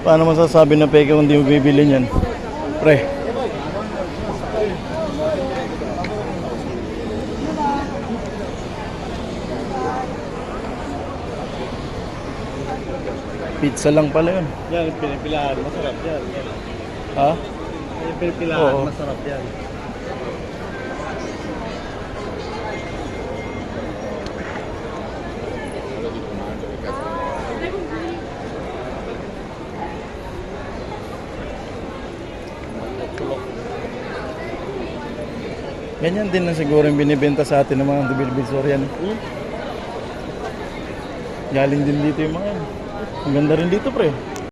Paano masasabi na peke kung di mo bibili niyan? Pre. Pizza lang pala yun. Yan, pinipilahan. Masarap yan. Ha? Yung pinipilahan, Oo. masarap yan. Ganyan din na siguro yung binibenta sa atin ng mga Bilbilsorian. Galing din dito yung mga yan. Ang ganda rin dito, pre.